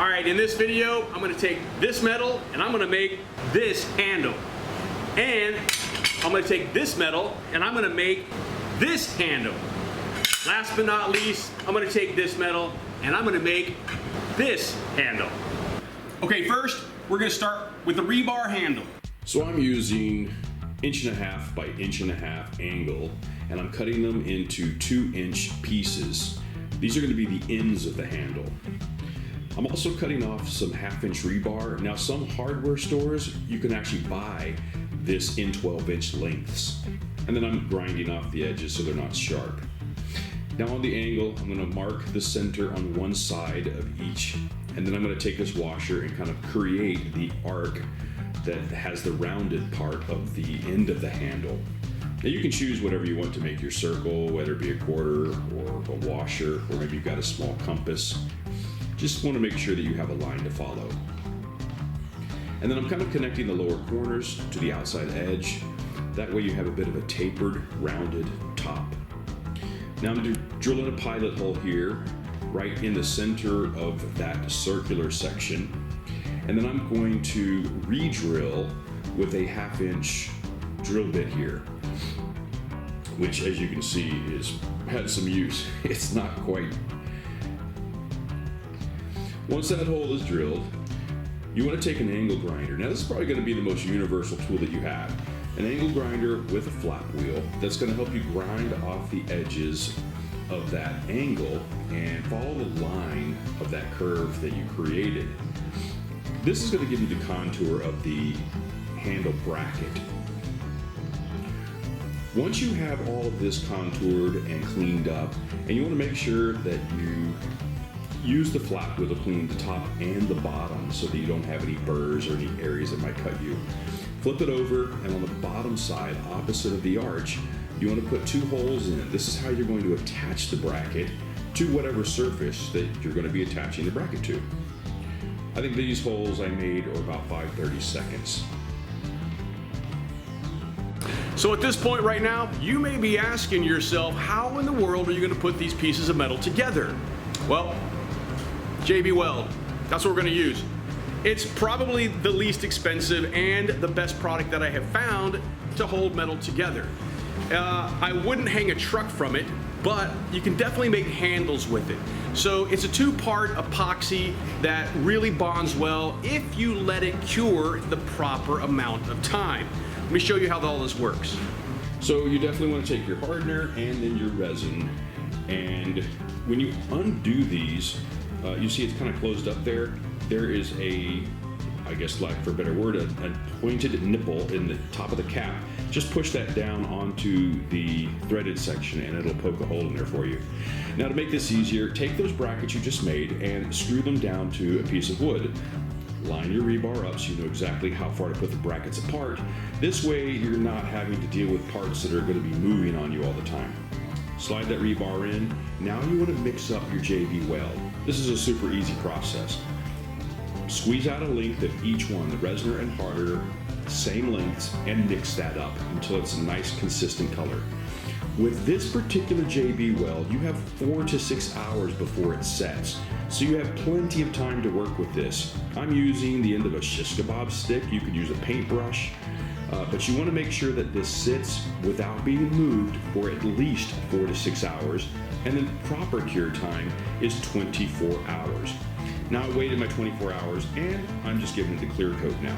All right, in this video, I'm gonna take this metal and I'm gonna make this handle. And I'm gonna take this metal and I'm gonna make this handle. Last but not least, I'm gonna take this metal and I'm gonna make this handle. Okay, first, we're gonna start with the rebar handle. So I'm using 1.5 by 1.5 angle, and I'm cutting them into 2-inch pieces. These are going to be the ends of the handle. I'm also cutting off some 1/2-inch rebar. Now, some hardware stores, you can actually buy this in 12-inch lengths. And then I'm grinding off the edges so they're not sharp. Now on the angle, I'm going to mark the center on one side of each, and then I'm going to take this washer and kind of create the arc that has the rounded part of the end of the handle. Now you can choose whatever you want to make your circle, whether it be a quarter or a washer, or maybe you've got a small compass. Just want to make sure that you have a line to follow. And then I'm kind of connecting the lower corners to the outside edge. That way you have a bit of a tapered, rounded top. Now I'm drilling a pilot hole here, right in the center of that circular section. And then I'm going to re-drill with a 1/2-inch drill bit here, which, as you can see, has had some use. It's not quite. Once that hole is drilled, you want to take an angle grinder. Now this is probably going to be the most universal tool that you have. An angle grinder with a flap wheel that's going to help you grind off the edges of that angle and follow the line of that curve that you created. This is going to give you the contour of the handle bracket. Once you have all of this contoured and cleaned up, and you want to make sure that you use the flap wheel to clean the top and the bottom so that you don't have any burrs or any areas that might cut you. Flip it over, and on the bottom side, opposite of the arch, you want to put 2 holes in it. This is how you're going to attach the bracket to whatever surface that you're going to be attaching the bracket to. I think these holes I made are about 5/30 seconds. So at this point right now, you may be asking yourself, how in the world are you going to put these pieces of metal together? Well, JB Weld, that's what we're going to use. It's probably the least expensive and the best product that I have found to hold metal together. I wouldn't hang a truck from it, but you can definitely make handles with it. So it's a 2-part epoxy that really bonds well if you let it cure the proper amount of time. Let me show you how all this works. So you definitely want to take your hardener and then your resin, and when you undo these, you see it's kind of closed up there. There is a, I guess like for a better word, a pointed nipple in the top of the cap. Just push that down onto the threaded section and it'll poke a hole in there for you. Now to make this easier, take those brackets you just made and screw them down to a piece of wood. Line your rebar up so you know exactly how far to put the brackets apart. This way you're not having to deal with parts that are going to be moving on you all the time. Slide that rebar in. Now you want to mix up your JB Weld. This is a super easy process. Squeeze out a length of each one, the resin and hardener, same lengths, and mix that up until it's a nice consistent color. With this particular JB Weld, you have 4 to 6 hours before it sets, so you have plenty of time to work with this. I'm using the end of a shish kebab stick. You could use a paintbrush, but you want to make sure that this sits without being moved for at least 4 to 6 hours, and then proper cure time is 24 hours. Now I waited my 24 hours and I'm just giving it the clear coat now.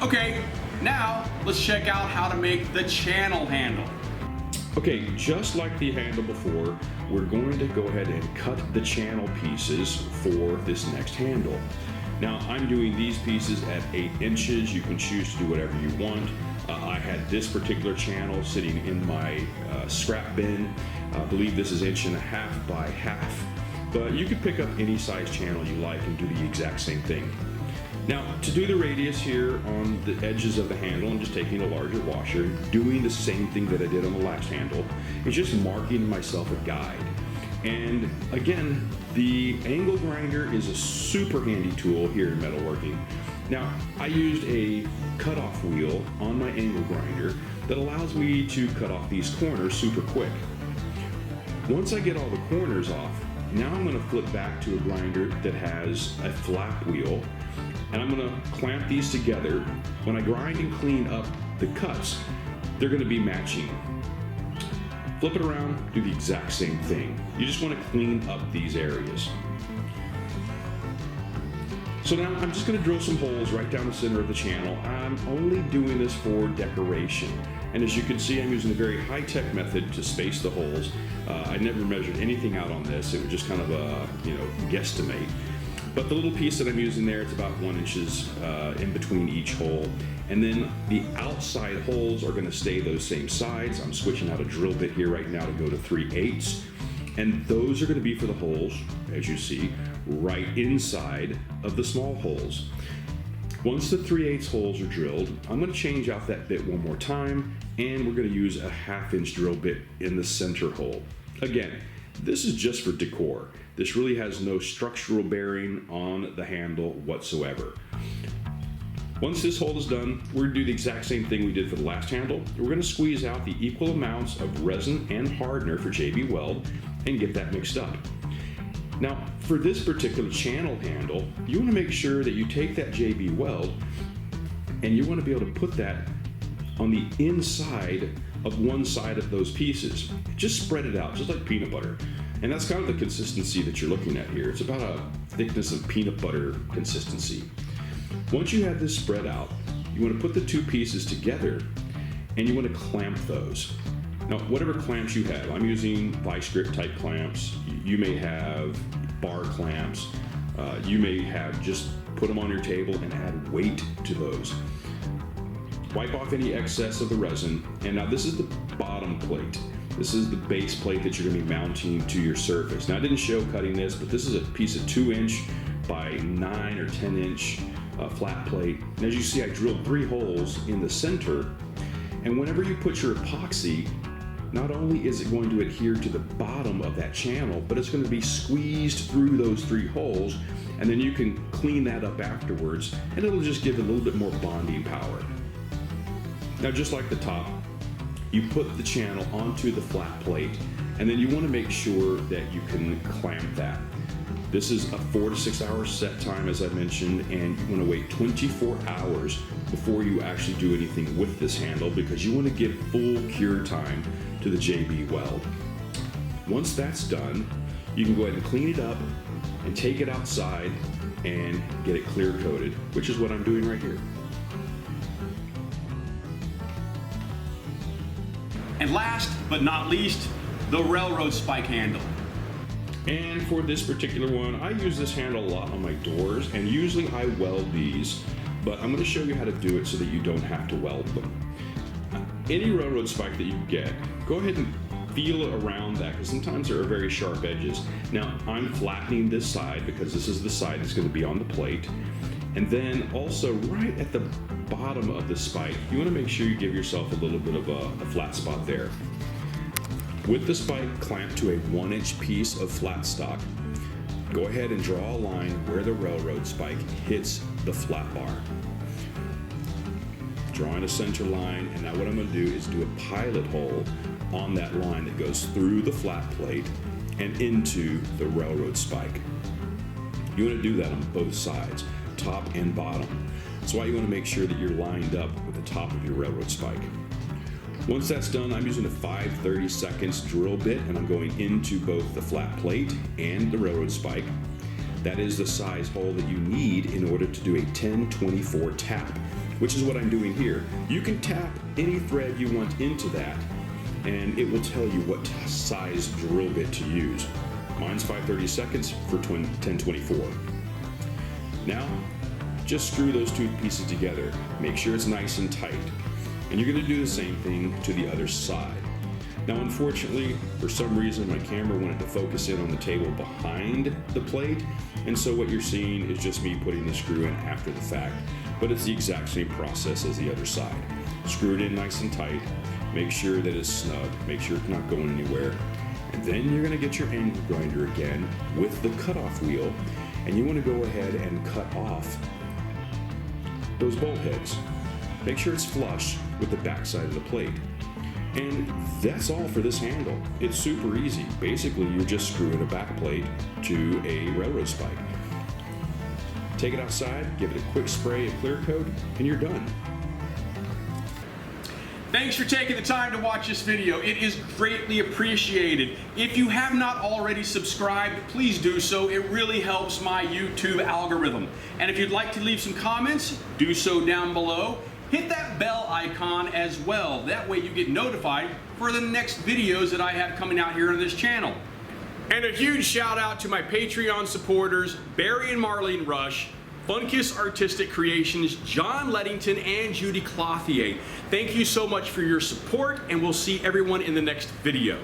Okay, now let's check out how to make the channel handle. Okay, just like the handle before, we're going to go ahead and cut the channel pieces for this next handle. Now I'm doing these pieces at 8 inches. You can choose to do whatever you want. I had this particular channel sitting in my scrap bin. I believe this is 1.5 by 1/2, but you could pick up any size channel you like and do the exact same thing. Now, to do the radius here on the edges of the handle, I'm just taking a larger washer, doing the same thing that I did on the last handle. It's just marking myself a guide. And again, the angle grinder is a super handy tool here in metalworking. Now, I used a cutoff wheel on my angle grinder that allows me to cut off these corners super quick. Once I get all the corners off, Now I'm going to flip back to a grinder that has a flap wheel, and I'm going to clamp these together. When I grind and clean up the cuts, they're going to be matching. Flip it around, do the exact same thing. You just want to clean up these areas. So now I'm just going to drill some holes right down the center of the channel. I'm only doing this for decoration. And as you can see, I'm using a very high-tech method to space the holes. I never measured anything out on this. It was just kind of a, guesstimate. But the little piece that I'm using there, it's about 1 inch in between each hole. And then the outside holes are going to stay those same sides. I'm switching out a drill bit here right now to go to 3/8. And those are going to be for the holes, as you see, right inside of the small holes. Once the 3/8 holes are drilled, I'm going to change out that bit one more time, and we're going to use a 1/2 inch drill bit in the center hole. Again, this is just for decor. This really has no structural bearing on the handle whatsoever. Once this hole is done, we're going to do the exact same thing we did for the last handle. We're going to squeeze out the equal amounts of resin and hardener for JB Weld and get that mixed up. Now, for this particular channel handle, you want to make sure that you take that JB Weld and you want to be able to put that on the inside of one side of those pieces. Just spread it out, just like peanut butter. And that's kind of the consistency that you're looking at here. It's about a thickness of peanut butter consistency. Once you have this spread out, you want to put the two pieces together and you want to clamp those. Now, whatever clamps you have, I'm using vice grip type clamps. You may have bar clamps. You may have just put them on your table and add weight to those. Wipe off any excess of the resin. And now this is the bottom plate. This is the base plate that you're going to be mounting to your surface. Now, I didn't show cutting this, but this is a piece of 2 inch by 9 or 10 inch flat plate. And as you see, I drilled 3 holes in the center. And whenever you put your epoxy, not only is it going to adhere to the bottom of that channel, but it's going to be squeezed through those 3 holes, and then you can clean that up afterwards, and it'll just give it a little bit more bonding power. Now, just like the top, you put the channel onto the flat plate, and then you want to make sure that you can clamp that. This is a 4 to 6 hour set time, as I mentioned, and you want to wait 24 hours before you actually do anything with this handle, because you want to give full cure time to the JB Weld. Once that's done, you can go ahead and clean it up and take it outside and get it clear coated, which is what I'm doing right here. And last but not least, the railroad spike handle. And for this particular one, I use this handle a lot on my doors, and usually I weld these, but I'm going to show you how to do it so that you don't have to weld them. Any railroad spike that you get, go ahead and feel around that, because sometimes there are very sharp edges. Now, I'm flattening this side because this is the side that's going to be on the plate. And then also right at the bottom of the spike, you want to make sure you give yourself a little bit of a flat spot there. With the spike clamped to a 1 inch piece of flat stock, go ahead and draw a line where the railroad spike hits the flat bar. Drawing a center line, and now what I'm going to do is do a pilot hole on that line that goes through the flat plate and into the railroad spike. You want to do that on both sides, top and bottom. That's why you want to make sure that you're lined up with the top of your railroad spike. Once that's done, I'm using a 5/32 drill bit, and I'm going into both the flat plate and the railroad spike. That is the size hole that you need in order to do a 1024 tap, which is what I'm doing here. You can tap any thread you want into that, and it will tell you what size drill bit to use. Mine's 5/32 for 1024. Now, just screw those two pieces together. Make sure it's nice and tight. And you're going to do the same thing to the other side. Now, unfortunately, for some reason, my camera wanted to focus in on the table behind the plate, and so what you're seeing is just me putting the screw in after the fact, but it's the exact same process as the other side. Screw it in nice and tight, make sure that it's snug, make sure it's not going anywhere, and then you're going to get your angle grinder again with the cutoff wheel, and you want to go ahead and cut off those bolt heads. Make sure it's flush with the back side of the plate. And that's all for this handle. It's super easy. Basically, you're just screwing a back plate to a railroad spike. Take it outside, give it a quick spray of clear coat, and you're done. Thanks for taking the time to watch this video. It is greatly appreciated. If you have not already subscribed, please do so. It really helps my YouTube algorithm. And if you'd like to leave some comments, do so down below. Hit that bell icon as well. That way you get notified for the next videos that I have coming out here on this channel. And a huge shout out to my Patreon supporters, Barry and Marlene Rush, Funkiss Artistic Creations, John Leddington, and Judy Clothier. Thank you so much for your support, and we'll see everyone in the next video.